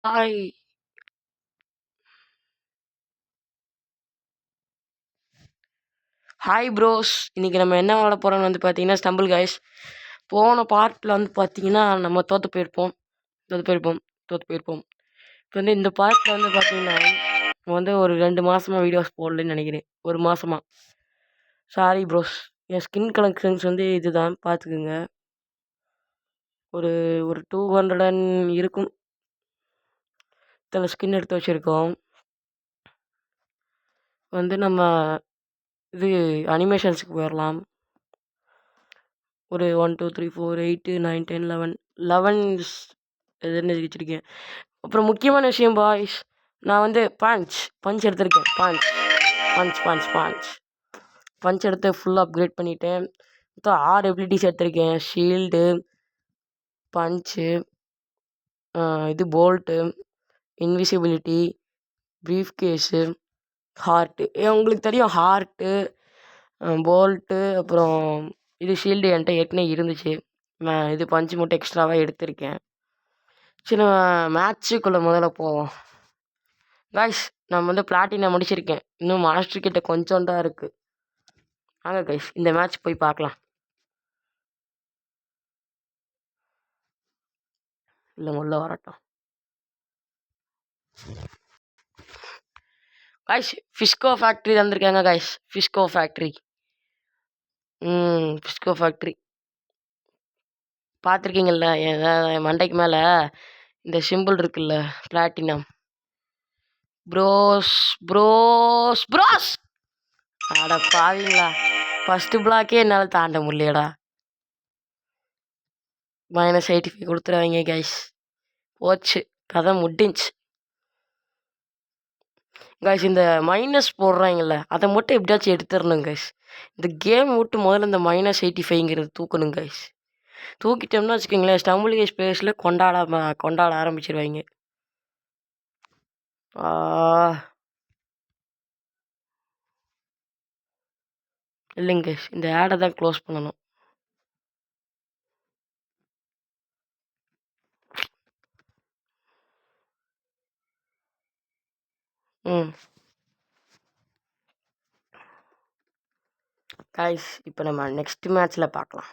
Hi. Hi bros. இன்னைக்கு நம்ம என்ன விளாட போறோம்னு வந்து பார்த்தீங்கன்னா, ஸ்டம்பிள் கைஸ். போன பார்ட்ல வந்து பார்த்தீங்கன்னா, நம்ம தோத்து போயிருப்போம். தோத்து போயிருப்போம். தோத்து போயிருப்போம். இப்போ வந்து இந்த பார்ட்ல வந்து பார்த்தீங்கன்னா, வந்து ஒரு 2 மாசமா வீடியோஸ் போடலன்னு நினைக்கிறேன். 1 மாசமா. Sorry bros. என் ஸ்கின் கலெக்ஷன்ஸ் வந்து இதுதான் பார்த்துக்குங்க. ஒரு ஒரு 200 இருக்கும். இத்தனை ஸ்கின் எடுத்து வச்சிருக்கோம். வந்து நம்ம இது அனிமேஷன்ஸுக்கு போயிடலாம். ஒரு 1 2 3 4 8 9 10 11 11 இதுன்னு வச்சுருக்கேன். அப்புறம் முக்கியமான விஷயம் பாய்ஸ், நான் வந்து பஞ்ச் எடுத்திருக்கேன். பஞ்ச் எடுத்து ஃபுல்லாக அப்கிரேட் பண்ணிட்டேன். மொத்தம் 6 எபிலிட்டிஸ் எடுத்திருக்கேன். ஷீல்டு, பஞ்சு, இது bolt, invisibility, briefcase, heart. உங்களுக்கு தெரியும் ஹார்ட்டு, போல்ட்டு, அப்புறம் இது ஷீல்டு என்கிட்ட ஏற்கனவே இருந்துச்சு. இது பஞ்சு மட்டும் எக்ஸ்ட்ராவாக எடுத்திருக்கேன். சரி, நம்ம மேட்ச்சுக்குள்ளே முதல்ல போவோம். கைஸ், நான் வந்து பிளாட்டினம் முடிச்சிருக்கேன். இன்னும் மாஸ்டர் கிட்ட கொஞ்சம் தான் இருக்குது. வாங்க கைஸ், இந்த மேட்ச் போய் பார்க்கலாம். இல்லை உள்ள வரட்டும். கைஸ், ஃபிஷ்கோ ஃபேக்ட்ரி தந்திருக்காங்க கைஸ். ஃபிஷ்கோ ஃபேக்ட்ரி பார்த்துருக்கீங்கள்ல, என் மண்டைக்கு மேலே இந்த சிம்பிள் இருக்குல்ல, பிளாட்டினம். ப்ரோஸ் ப்ரோஸ் ப்ரோஸ் அட பாவீங்களா, ஃபஸ்ட்டு பிளாக்கே என்னால் தாண்ட முடியலடா. -85 கொடுத்துருவாங்க கைஸ். போச்சு, கதை முடிஞ்சுச்சு கைஸ். இந்த மைனஸ் போடுறாங்கல்ல, அதை மட்டும் எப்படியாச்சும் எடுத்துடணும் கைஸ். இந்த கேம் விட்டு முதல்ல இந்த -85ங்கிறது தூக்கணும் கைஸ். தூக்கிட்டோம்னா வச்சுக்கோங்களேன், ஸ்டம்பிள் கேஸ் பிளேஸில் கொண்டாட ஆரம்பிச்சிருவாங்க. இல்லைங்க கைஸ், இந்த ஆடை தான் க்ளோஸ் பண்ணணும். கைஸ், இப்போ நம்ம நெக்ஸ்ட் மேட்ச்சில் பார்க்கலாம்.